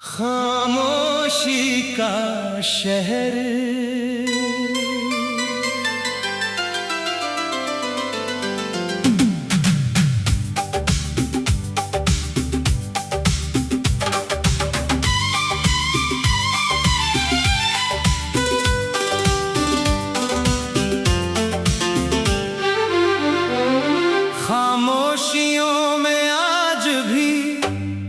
खामोशी का शहर, खामोशियों में आज भी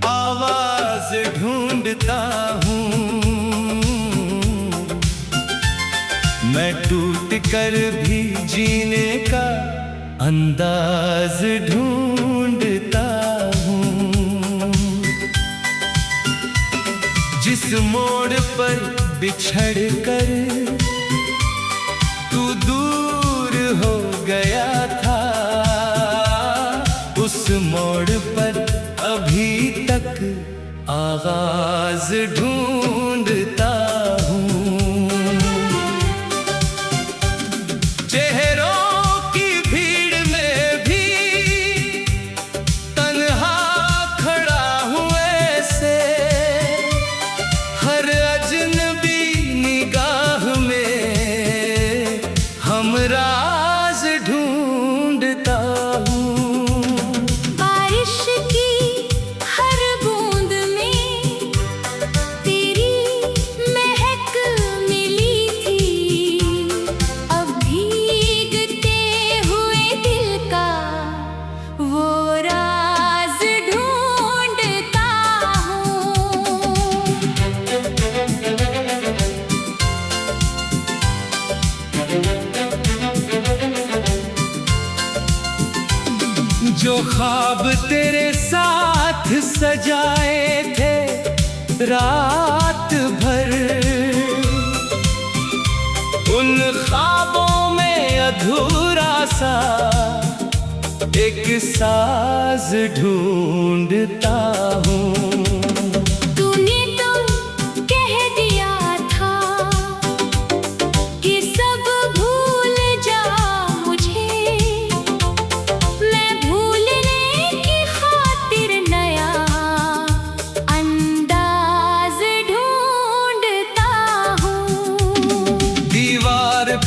आवाज ढूंढता हूँ। मैं टूट कर भी जीने का अंदाज ढूंढता हूँ। जिस मोड़ पर बिछड़ कर तू दूर हो गया था, उस मोड़ पर अभी तक आगाज ढूंढता हूँ। चेहरों की भीड़ में भी तन्हा खड़ा हूँ ऐसे, हर अजनबी निगाह में हम राज ढूंढता हूँ। जो ख्वाब तेरे साथ सजाए थे रात भर, उन ख्वाबों में अधूरा सा एक साज ढूंढता हूँ।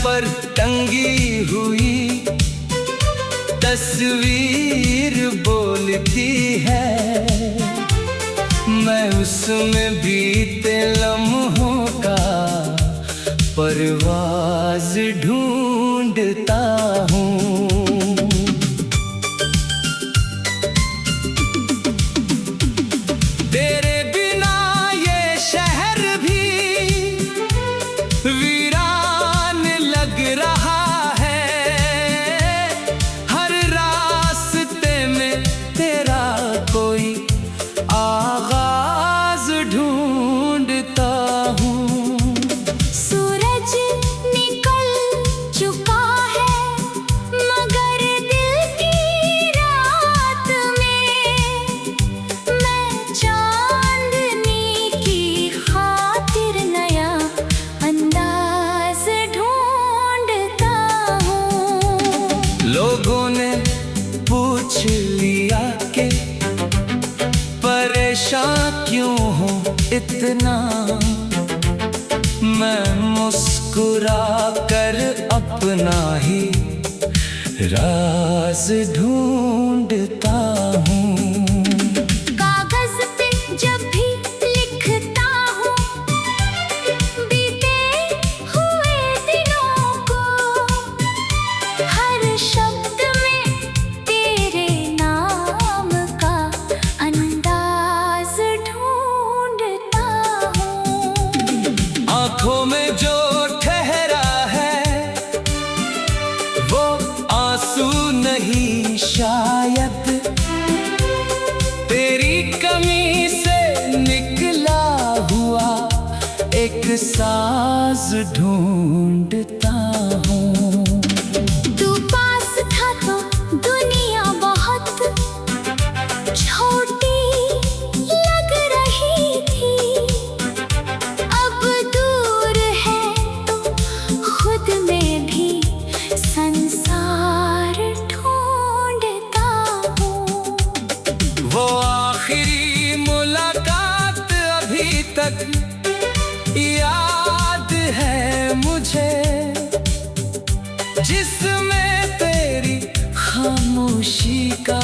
पर टंगी हुई तस्वीर बोलती है, मैं उसमें बीते लम्हों का परवाज ढूंढता हूँ। तेरे बिना ये शहर भी रहा है, हर रास्ते में तेरा कोई आगाज ढूंढता हूँ। सूरज निकल चुका है मगर दिल की रात में मैं चांदनी की खातिर नया अंदाज लोगों ने पूछ लिया कि परेशान क्यों हो इतना, मैं मुस्कुरा कर अपना ही राज ढूंढता हूँ। कागज पे जब भी लिखता हूँ बीते हुए दिनों को, हर शब्द में तेरे नाम का अंदाज ढूंढता हूँ। आँखों में जो ठहरा है वो आंसू नहीं शायद, तेरी कमी से निकला हुआ एक साज ढूंढता हूँ। तू पास था तो दुनिया बहुत छोटी लग रही थी, अब दूर है तो खुद में भी संसार ढूंढता हूँ। वो आखिरी मुलाकात अभी तक याद है मुझे, जिसमें तेरी खामोशी का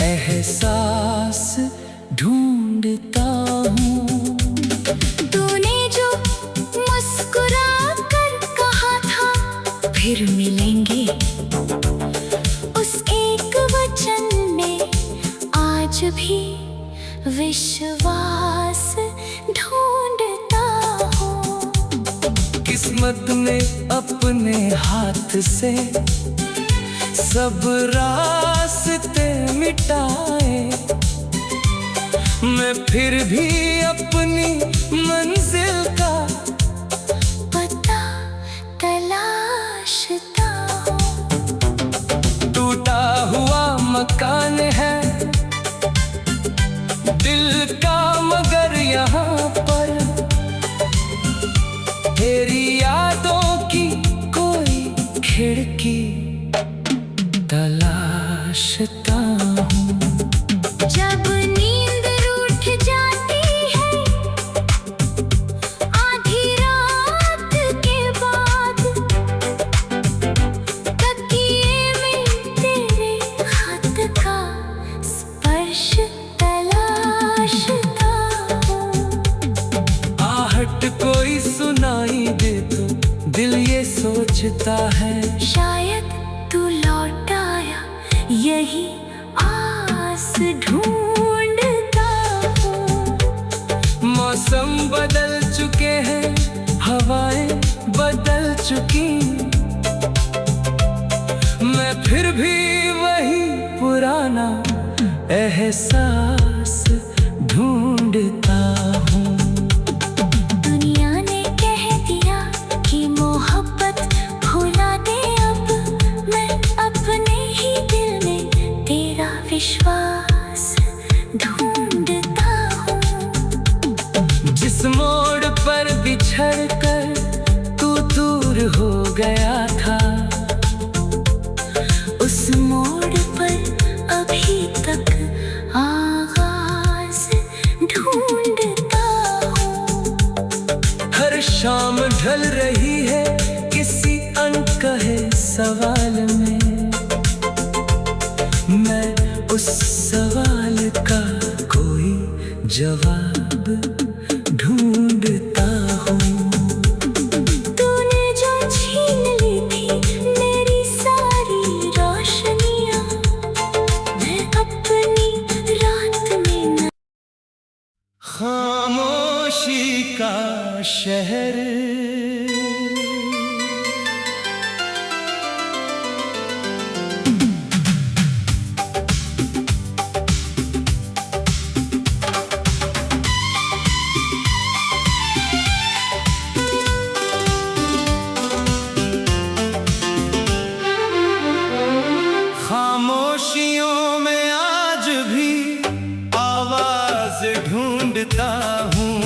एहसास ढूंढता हूँ। तूने जो मुस्कुरा कर कहा था फिर मिलेंगे, उस एक वचन में आज भी विश्वास ढूंढता हूँ। किस्मत ने अपने हाथ से सब रास्ते मिटाए, मैं फिर भी अपनी मंजिल का पता तलाशता हूँ। टूटा हुआ मकान है दिल का, मगर यहाँ पर तेरी यादों की कोई खिड़की तलाशता हूँ। जब नींद रूठ जाती है आधी रात के बाद, तकिए में तेरे हाथ का स्पर्श तलाशता हूँ। आहट कोई सुनाई दे तो दिल ये सोचता है, शायद तू लौट आया यही आस ढूंढता हूँ। मौसम बदल चुके हैं, हवाएं बदल चुकी, मैं फिर भी वही पुराना एहसास ढूंढता हूँ। दुनिया ने कह दिया कि मोहब्बत भुला दे, अब मैं अपने ही दिल में तेरा विश्वास ढूंढता हूँ। जिस मोड़ पर बिछड़ कर तू दूर हो गया था, उस मोड़ पर अभी तक आगाज ढूंढता हूँ। हर शाम ढल रही है किसी अनकहे सवाल में, मैं उस सवाल का कोई जवाब ढूंढता हूँ। तूने जो छीन ली थी मेरी सारी रोशनियाँ, मैं अपनी रात में न खामोशी का शहर, खामोशियों में आज भी आवाज ढूंढता हूँ।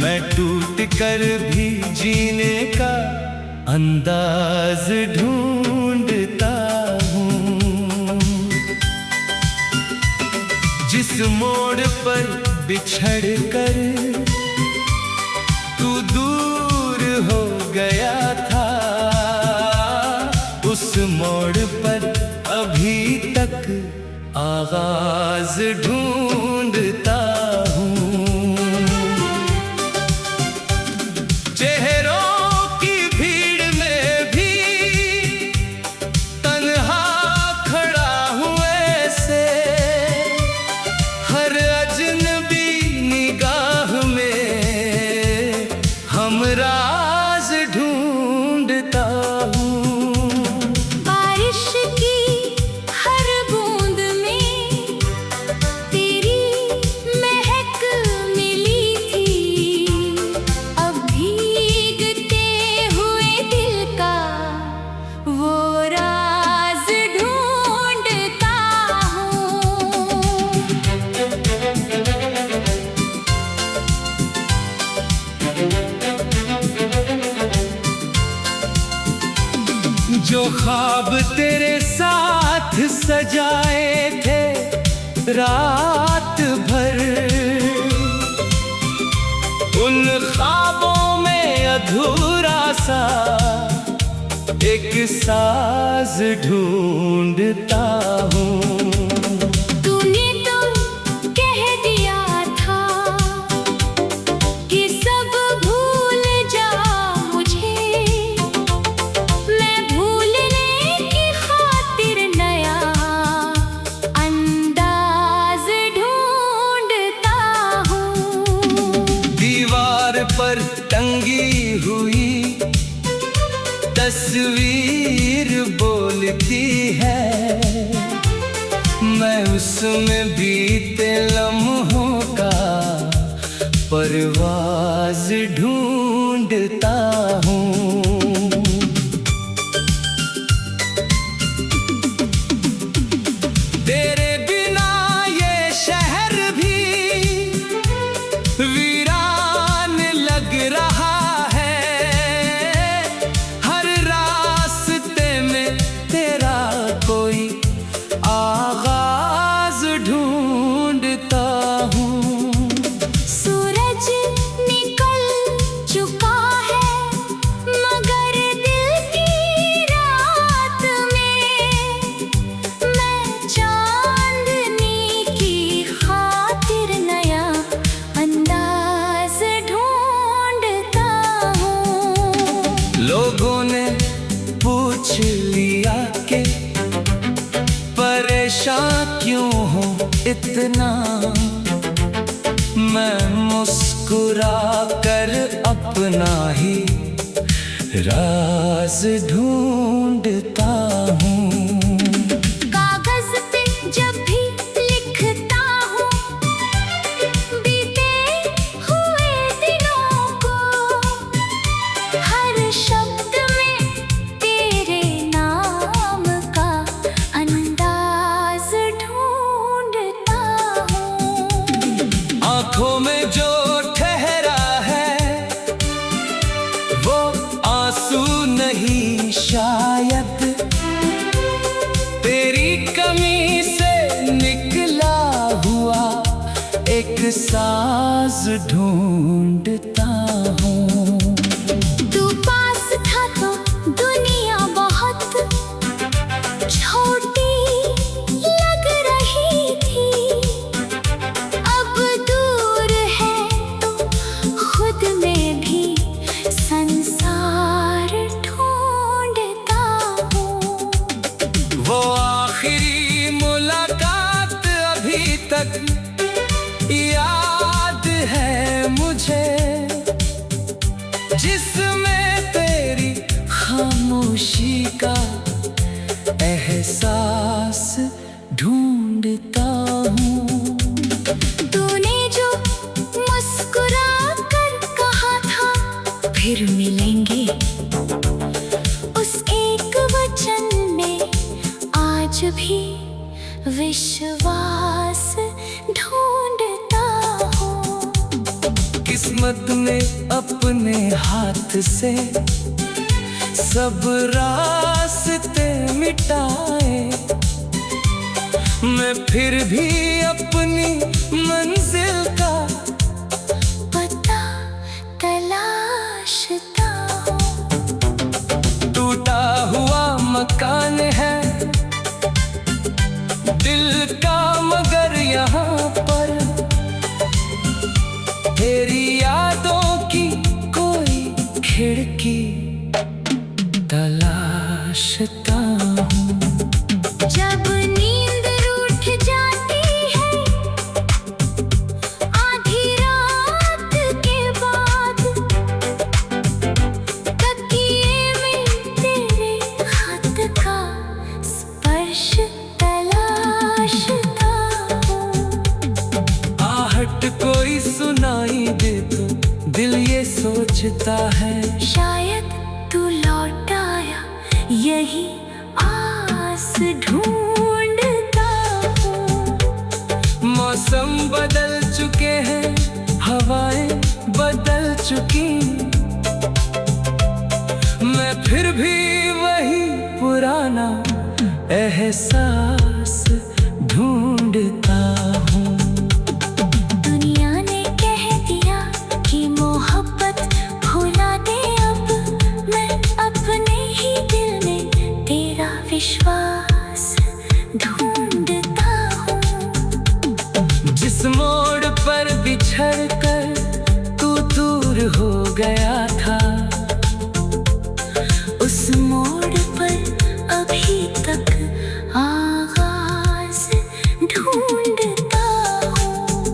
मैं टूट कर भी जीने का अंदाज ढूंढता हूँ। जिस मोड़ पर बिछड़ कर तू दूर हो गया था, उस मोड़ पर अभी तक आगाज ढूंढता हूँ। चेहरों की भीड़ में भी तन्हा खड़ा हूँ ऐसे, हर अजनबी निगाह में हम राज ढूंढता हूँ। बारिश की हर बूंद में तेरी महक मिली थी, अब भीगते हुए दिल का वो राज ढूंढता हूँ। जो ख्वाब तेरे साथ सजाए थे रात एक साज ढूंढता हूँ। तूने तो कह दिया था कि सब भूल जा मुझे, मैं भूलने की खातिर नया अंदाज ढूंढता हूँ। दीवार पर टंगी हुई तस्वीर बोलती है, मैं उसमें बीते लम्हों का परवाज़ ढूंढता हूँ। तेरे बिना ये शहर भी वीरान लग रहा है, हर रास्ते में तेरा कोई आगाज ढूंढता हूँ। सूरज निकल चुका है मगर दिल की रात में, मैं चांदनी की खातिर नया अंदाज ढूंढता हूँ। लोगों ने पूछ लिया कि परेशान क्यों हो इतना, मैं मुस्कुरा कर अपना ही राज ढूंढता हूँ। कागज पे जब भी लिखता हूँ बीते हुए दिनों को, हर शब्द में तेरे नाम का अंदाज ढूंढता हूँ। आँखों में जो ठहरा है वो आंसू नहीं शायद, तेरी कमी से निकला हुआ एक साज ढूंढता हूँ। तू पास था तो दुनिया बहुत छोटी लग रही थी, अब दूर है तो खुद में भी संसार ढूंढता हूँ। वो आखिरी मुलाकात अभी तक याद है मुझे, जिसमें तेरी खामोशी का एहसास ढूंढता हूँ। तूने जो मुस्कुरा कर कहा था फिर मिलेंगे, उस एक वचन में आज भी विश्वास ढूंढता हूँ। किस्मत ने अपने हाथ से सब रास्ते मिटाए, मैं फिर भी अपनी मंजिल का पता तलाशता हूँ। टूटा हुआ मकान है दिल का, मगर यहाँ पर तेरी यादों की कोई खिड़की तलाशता हूँ। जब नींद रूठ जाती है आधी रात के बाद, तकिए में तेरे हाथ का स्पर्श तलाशता हूँ। आहट कोई सुनाई दे तो दिल ये सोचता है, शायद तू लौट आया यही आस ढूंढता हूँ। मौसम बदल चुके हैं, हवाएं बदल चुकी, मैं फिर भी वही पुराना एहसास ढूंढता हूँ। दुनिया ने कह दिया कि मोहब्बत भुला दे, अब मैं अपने ही दिल बिछड़ कर तू दूर हो गया था। उस मोड़ पर अभी तक आगाज ढूंढता हूँ।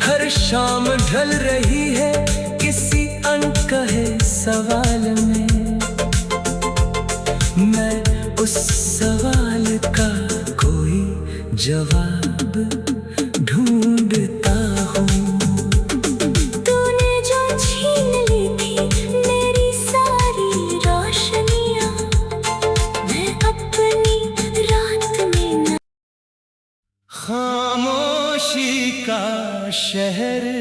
हर शाम ढल रही है किसी अनकहे सवाल में, मैं उस सवाल का कोई जवाब ढूंढता हूँ। तूने जो छीन ली थी मेरी सारी रोशनियाँ, मैं अपनी रात में न खामोशी का शहर,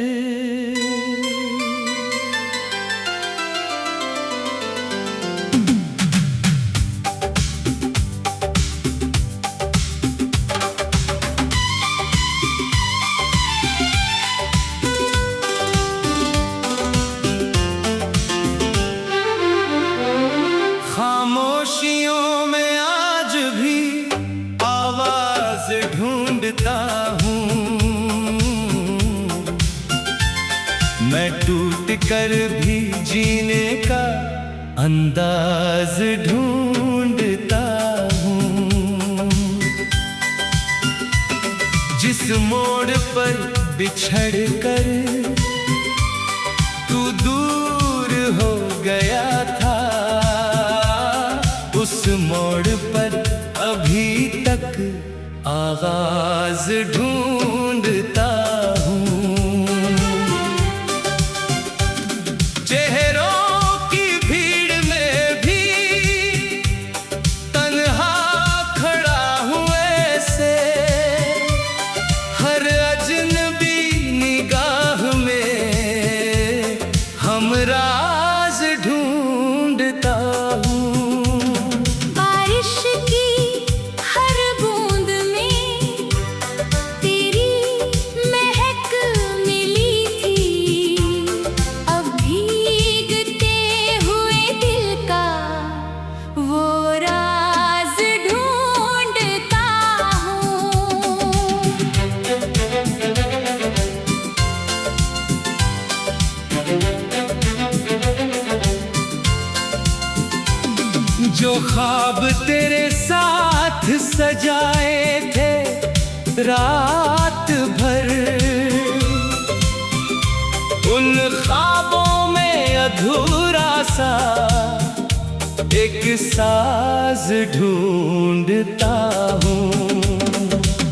खामोशियों में आज भी आवाज ढूंढता हूँ। मैं टूट कर भी जीने का अंदाज ढूंढता हूँ। जिस मोड़ पर बिछड़ कर तू दूर हो गया था, उस मोड़ पर अभी तक आगाज ढूंढता हूँ। चेहरों की भीड़ में भी तन्हा खड़ा हूँ ऐसे, हर अजनबी निगाह में हम राज ढूंढता हूँ। जो ख्वाब तेरे साथ सजाए थे रात भर, उन ख्वाबों में अधूरा सा एक साज ढूंढता हूँ।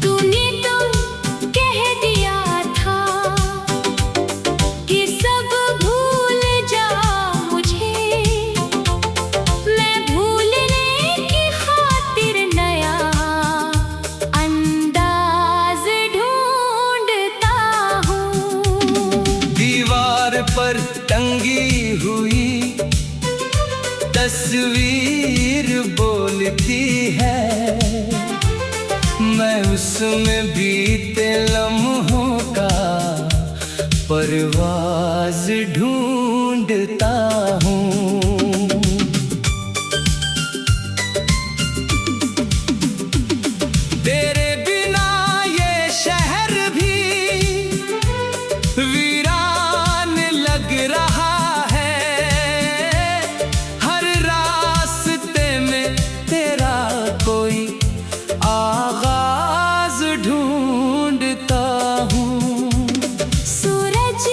तूने तो कह दिया था कि सब भूल जा मुझे, मैं भूलने की खातिर नया अंदाज ढूंढता हूँ। दीवार पर टंगी हुई तस्वीर बोलती है, मैं उसमें बीते लम्हों का परवाज ढूंढता हूँ। तेरे बिना ये शहर भी वीरान लग रहा है, हर रास्ते में तेरा कोई आगाज ढूंढता हूँ। सूरज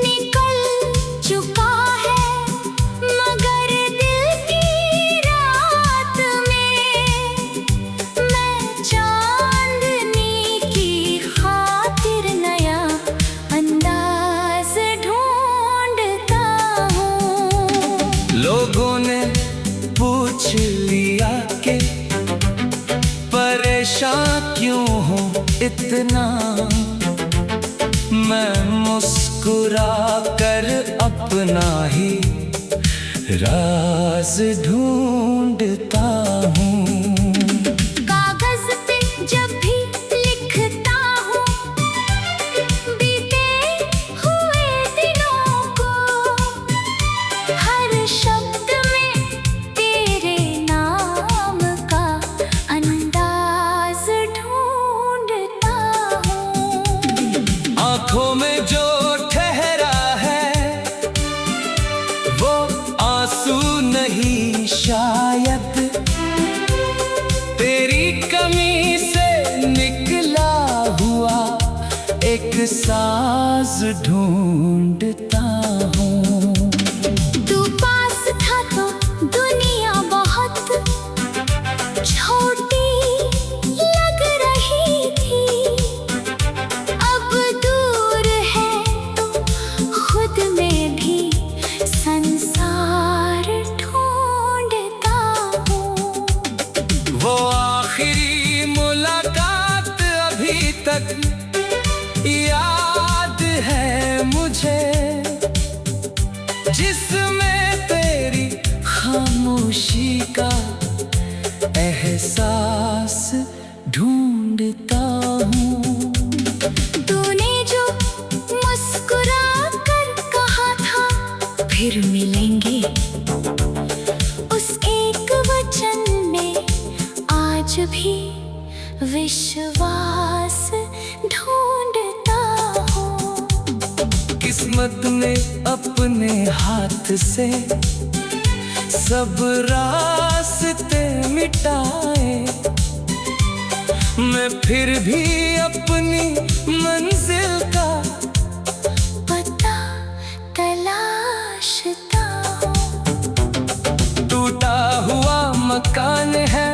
निकल चुका है मगर दिल की रात में, मैं चांदनी की खातिर नया अंदाज ढूंढता हूँ। लोगों ने पूछ लिया कि परेशान क्यों हो इतना, मैं मुस्कुरा कर अपना ही राज ढूंढता हूँ। कागज पे जब भी लिखता हूँ बीते हुए दिनों को, हर शब्द में तेरे नाम का अंदाज ढूंढता हूँ। आँखों में जो साज ढूंढता हूँ। तू पास था तो दुनिया बहुत छोटी लग रही थी, अब दूर है तो खुद में भी संसार ढूंढता हूँ। वो आखिरी मुलाकात अभी तक याद है मुझे, जिसमें तेरी खामोशी का एहसास ढूंढता हूँ। तूने जो मुस्कुरा कर कहा था फिर मिलेंगे, उस एक वचन में आज भी विश्वास ढूंढता हूँ। किस्मत ने अपने हाथ से सब रास्ते मिटाए, मैं फिर भी अपनी मंजिल का पता तलाशता हूँ। टूटा हुआ मकान है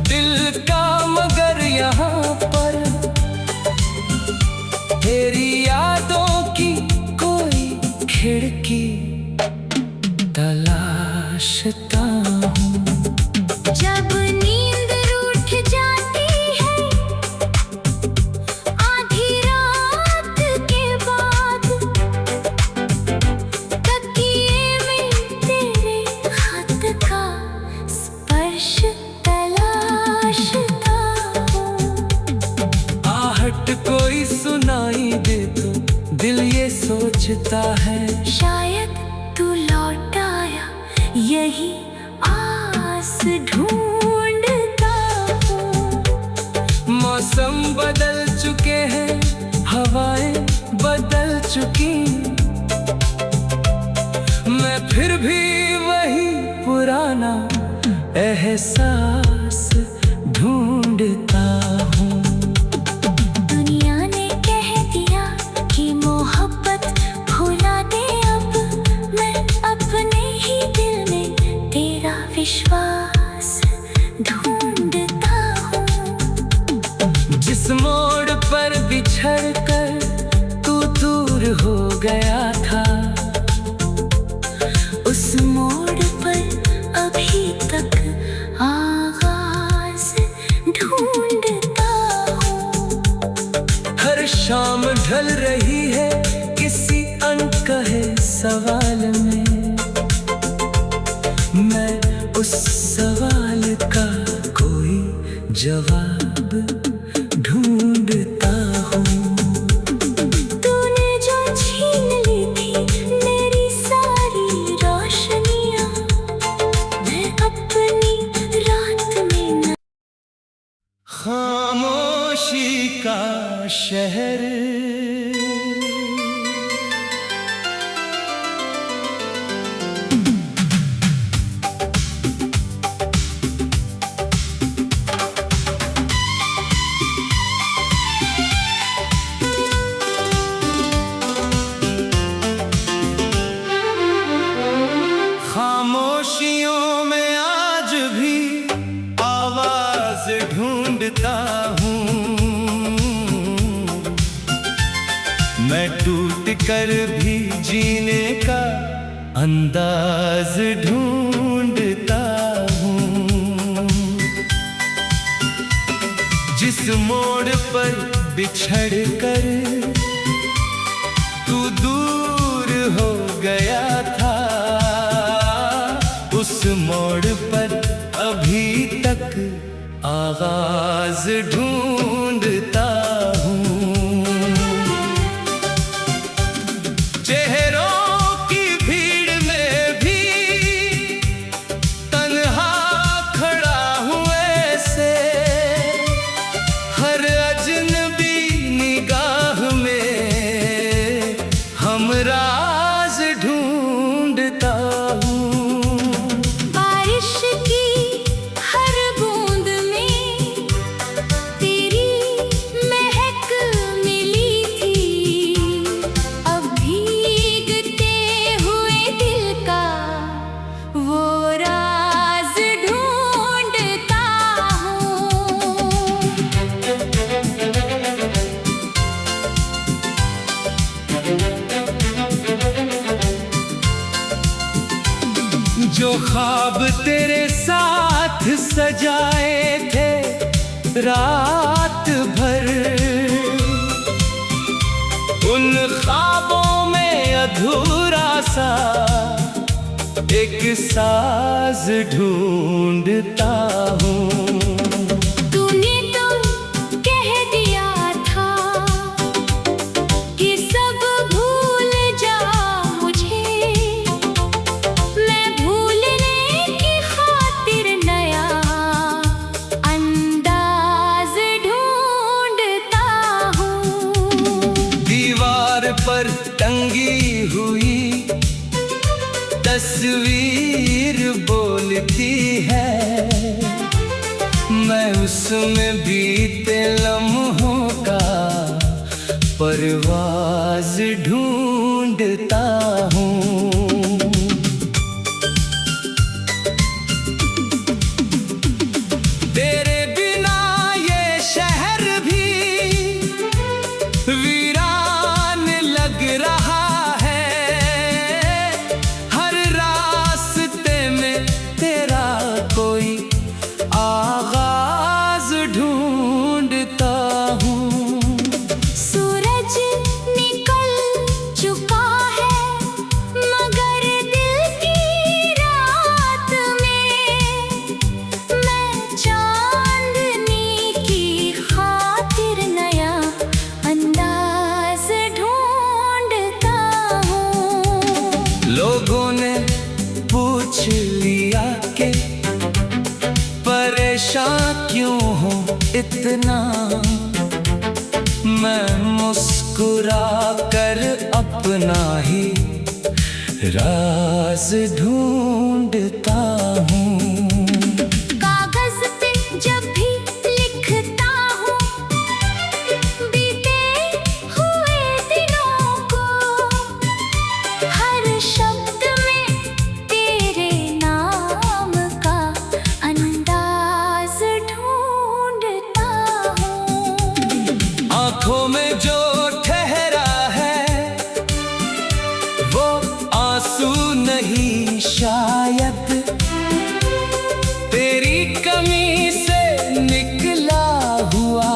दिल का, मगर यहाँ पर तेरी यादों की कोई खिड़की तलाशता हूँ। जब नींद रूठ जाती है आधी रात के बाद, तकिए में तेरे हाथ का स्पर्श तलाशता हूँ। आहट कोई सुनाई दे तो दिल ये सोचता है, शायद तू लौट आया, यही आस ढूंढता हूँ। मौसम बदल चुके हैं, हवाएं बदल चुकी, मैं फिर भी वही पुराना एहसास ढूंढता हूँ। दुनिया ने कह दिया कि मोहब्बत भुला दे, अब मैं अपने ही दिल में तेरा विश्वास ढूंढता हूँ। जिस मोड़ पर बिछड़ कर तू दूर हो गया था, उस मोड़ पर अभी तक आगाज ढूंढता हूँ। हर शाम ढल रही है किसी अनकहे सवाल में, मैं उस सवाल का कोई जवाब ढूंढता हूँ। तूने जो छीन ली थी मेरी सारी रोशनियाँ, मैं अपनी रात में न खामोशी का शहर, खामोशियों में आज भी आवाज ढूंढता हूँ। मैं टूट कर भी जीने का अंदाज ढूंढता हूँ। जिस मोड़ पर बिछड़ कर तू दूर हो गया था, उस मोड़ पर अभी तक आगाज ढूंढता हूँ। चेहरों की भीड़ में भी तन्हा खड़ा हूँ ऐसे, हर अजनबी निगाह में हम राज ढूंढता हूँ। बारिश की हर बूंद में ख्वाब तेरे साथ सजाए थे रात भर, उन ख्वाबों में अधूरा सा एक साज ढूंढता हूँ। तूने तो कह दिया था कि सब भूल जा मुझे, मैं भूलने की खातिर नया अंदाज ढूंढता हूँ। दीवार पर टंगी हुई तस्वीर बोलती है, मैं उसमें बीते लम्हों का परवाज ढूंढता हूँ। तेरे बिना ये शहर भी वीरान लग रहा है, हर रास्ते में तेरा कोई आगाज ढूंढता हूँ। सूरज निकल चुका है मगर दिल की रात में, मैं चांदनी की खातिर नया अंदाज ढूंढता हूँ। लोगों ने पूछ लिया कि परेशान क्यों हो इतना, मैं मुस्कुरा कर अपना ही राज ढूंढता हूँ। कागज पे जब भी लिखता हूँ बीते हुए दिनों को, हर शब्द में तेरे नाम का अंदाज ढूंढता हूँ। आँखों में जो ठहरा है वो आंसू नहीं शायद, तेरी कमी से निकला हुआ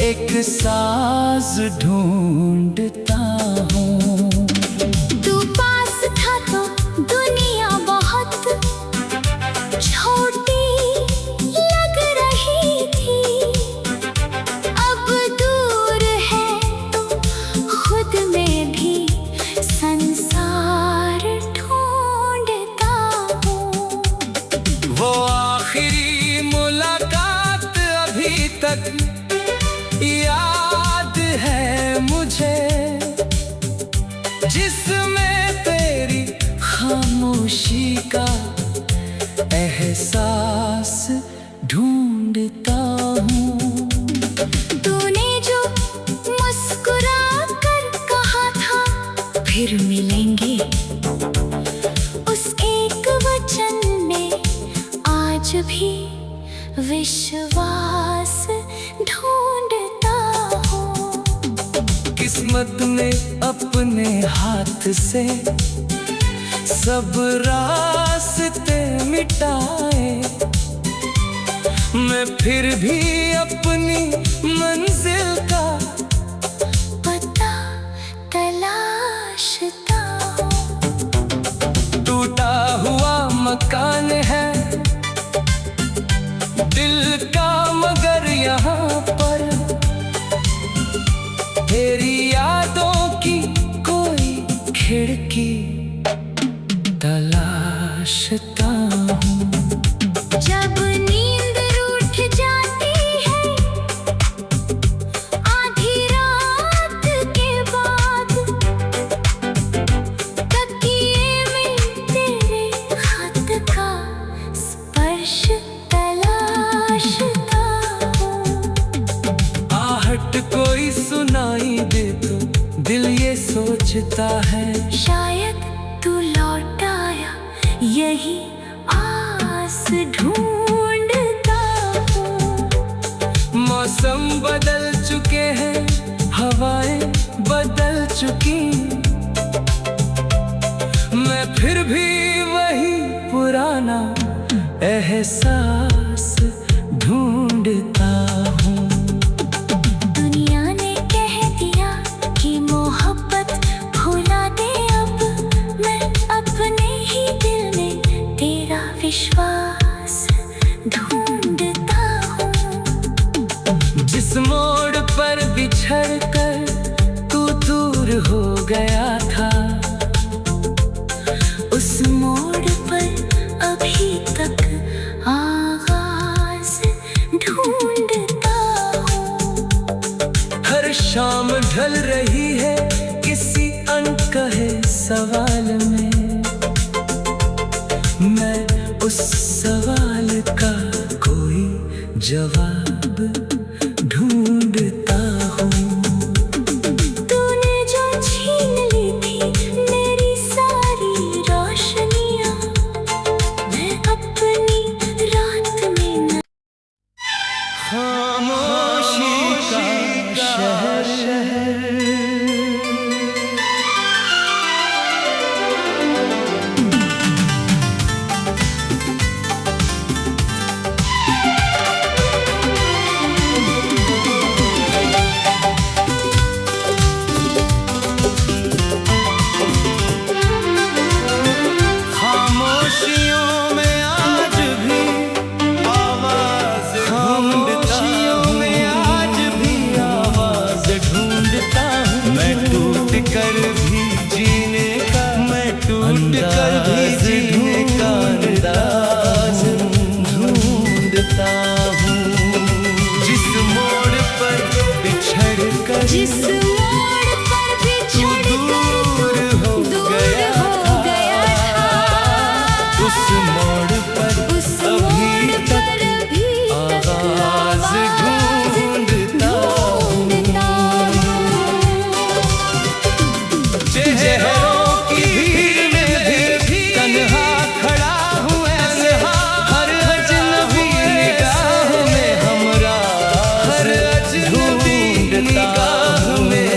एक साज ढूंढता हूँ। तू पास था तो दुनिया बहुत छोटी लग रही थी, अब दूर है तो खुद में भी संसार ढूंढता हूँ। वो आखिरी मुलाकात अभी तक याद है मुझे, जिसमें तेरी खामोशी का एहसास ढूंढता हूँ। तूने जो मुस्कुरा कर कहा था फिर मिलेंगे, उस एक वचन में आज भी विश्वास ढूंढता हूँ। किस्मत ने अपने हाथ से सब रास्ते मिटाए, मैं फिर भी अपनी मंजिल का पता तलाशता हूँ। टूटा हुआ मकान है दिल का, मगर यहाँ पर तेरी यादों की कोई खिड़की तलाशता हूँ। जब नींद रूठ जाती है आधी रात के बाद, तकिए में तेरे हाथ का स्पर्श तलाशता हूँ। आहट कोई सुनाई दे तो दिल ये सोचता है, शायद तू लौट आया यही आस ढूंढता हूँ। मौसम बदल चुके हैं, हवाएं बदल चुकी, मैं फिर भी वही पुराना एहसास ढूंढता हूँ। दुनिया ने कह दिया कि मोहब्बत भुला दे, अब मैं अपने ही दिल में तेरा विश्वास ढूंढता हूँ। जिस मोड़ पर बिछड़ कर तू दूर हो गया था, उस मोड़ पर अभी तक आगाज ढूंढता हूँ। हर शाम ढल रही है किसी अनकहे सवाल में, मैं उस सवाल का कोई जवाब ढूंढता हूँ। तूने जो छीन ली थी मेरी सारी रोशनियाँ, मैं अपनी रात में न खामोशी का शहर कर भी जीने का, मैं टूट कर भी जीने का अंदाज ढूंढता हूँ। जिस मोड़ पर बिछड़ कर जिस मोड़ पर बिछड़ दूर हो गया था, उस मोड़ पर अभी तक आवाज ढूंढता हूँ। चेहरों की भीड़ में भी तन्हा खड़ा हूँ ऐसे, हर अजनबी निगाह में हमरा, हर अजनबी निगाह में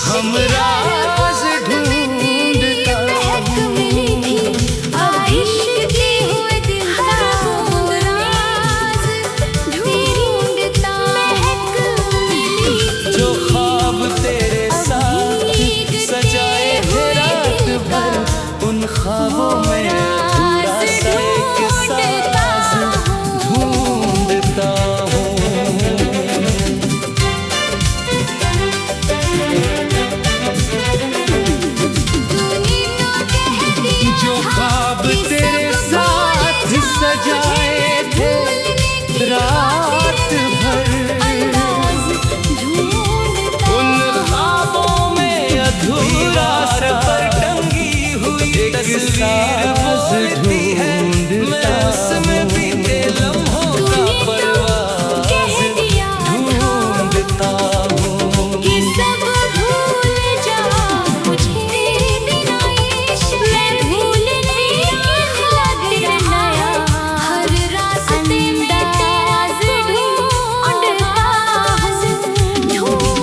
हमरा ढूंढता जो ख्वाब तेरे साथ सजाए थे रात भर, उन ख्वाबों में अधूरा सा एक साज ढूंढता हूँ। जो ख्वाब तेरे साथ सजाए थे रात भर, उन ख्वाबों में अधूरा सा टंगी हुई तस्वीर बोलती है, मैं उसमें बीते लम्हों का परवाज़ ढूंढता हूँ। कि सब भूल जा मुझे बिना इश्क में, भूलने लग रहा हर रास्ते में तेरा ढूंढता।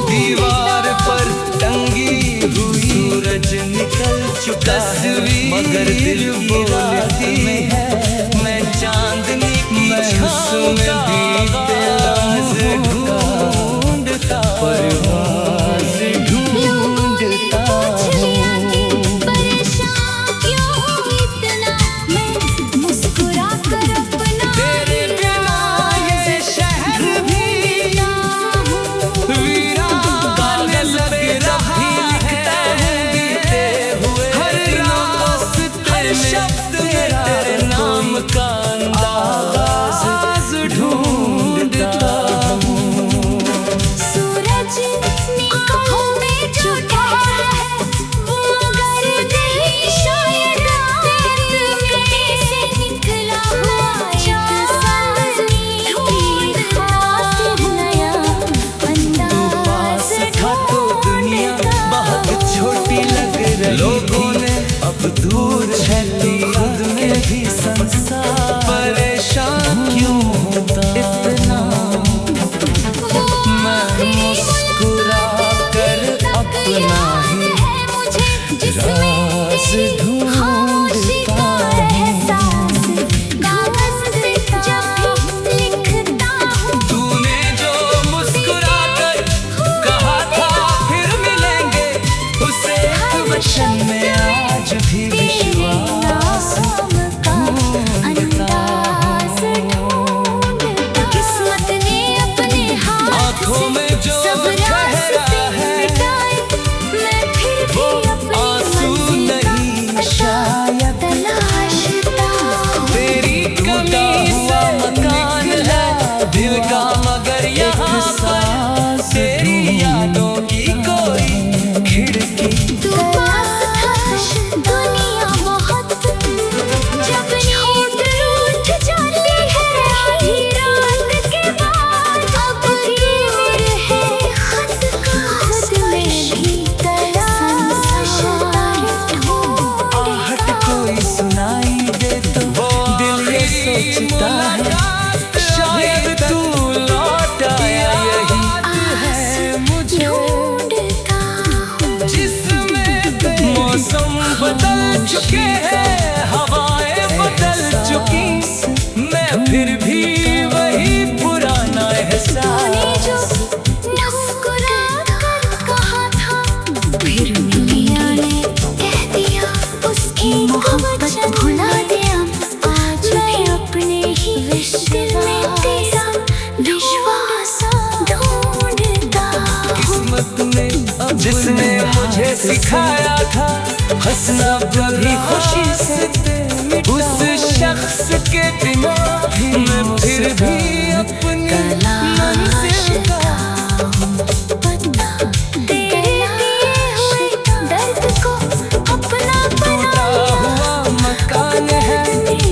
दीवार पर टंगी हुई सूरज निकल चुका है, मगर दिल बोलती है मैं चांदनी की छाँव का आगाज़ ढूंढता, परवाज़ ढूंढता हूँ। परेशान क्यों हूँ इतना मैं, मुस्कुरा कर अपना तेरे बिना ये शहर भी वीरान लग रहा है, बीते हुए हर रास्ते में शब्द में तेरे नाम का अंदाज़ ढूंढता हूँ। सूरज आँखों में जो ठहरा है, वो गर्द ही शायद तेरे से निकला हुआ एक साज ढूंढता, नया अंदाज था तो दुनिया बहुत छोटी लग रही, लोगों ने अब दूर है खुद में भी संसार परेशान क्यों होता इतना, मैं मुस्कुरा कर अपना ही राज ढूंढता हूँ। आँखों में जो सब ठहरा है मिटाए, मैं फिर वो भी अपनी आंसू मंजिल का नहीं शायद तलाशता हूँ। तेरी कमी से मकान है दिल का, मगर यहाँ पर तेरी यादों की कोई खिड़की। तू पास था दुनिया बहुत, जब नींद रूठ जाती है आधी रात के बाद, अब दूर है खुद का खुद में भी तलाशता हूँ। आहट कोई सुनाई दे तो दिल ये सोचता है शायद तू लौट आया, यही है मुझे ढूंढता हूँ। जिसमें मौसम बदल चुके हैं, हवाएं बदल चुकी, मैं फिर भी वही पुराना तूने जो एहसास। मुस्कुरा कर कहा था, फिर दुनिया ने कह दिया उसकी मोहब्बत भुला दे। अब आज मैं अपने ही दिल में तेरा विश्वास ढूंढता हूँ। किस्मत ने अब जिसने मुझे सिखाया था हंसना कभी खुशी से, उस शख्स के बिना मैं फिर भी अपनी मंजिल का तेरे दिए हुए दर्द को अपना टूटा हुआ मकान है भी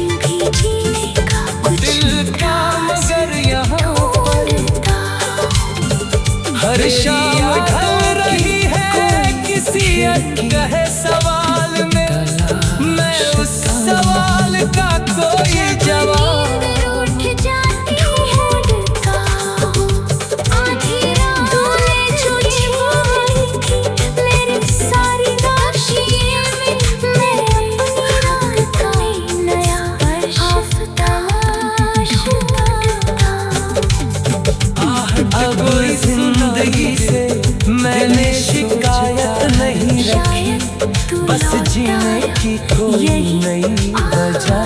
जीने का कुछ दिल का, मगर यहाँ ढूंढता हर शाम ढल रही है किसी अनकहे सवाल में, मैं उस सवाल का कोई जवाब। उठ जाती ढूंढता हूँ। आधी रात तूने जो छुपाई थी मेरी सारी नाशियों में, मैं अपनी रात का नया आफताब ढूंढता। अब जिंदगी से मैंने शिकायत नहीं रखी, शायद तू बस जीने की कोई यही नई वजह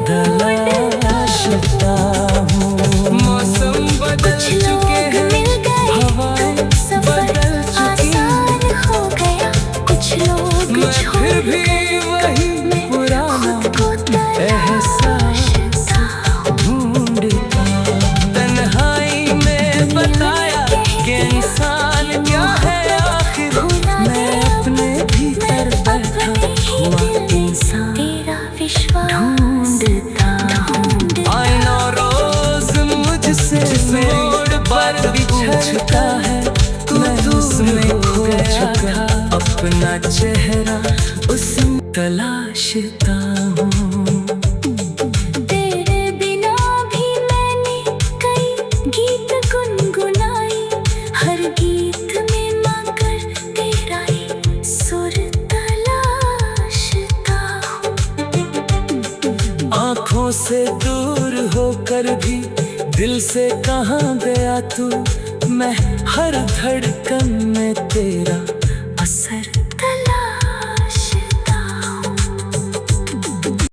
तलाशता हूँ। मौसम बदल चुके हैं, हवाएं बदल चुकी, आसान हो गया कुछ लोग मैं फिर भी वही पुराना एहसास ढूंढता हूँ। तन्हाई में बताया कि इंसान क्या है आखिर, मैं अपने भीतर बैठा हुआ इंसान तेरा विश्वास ढूंढता हूँ। आईना रोज मुझसे मोड़ पर बिछड़ता है, मैं उसमें खो चुका अपना चेहरा उसमें तलाशता हूँ। तेरे बिना भी मैंने कई गीत गुनगुनाए, हर गीत में मगर तेरा ही सुर तलाशता हूँ। आँखों से दूर होकर भी दिल से कहाँ गया तू, मैं हर धड़कन में तेरा असर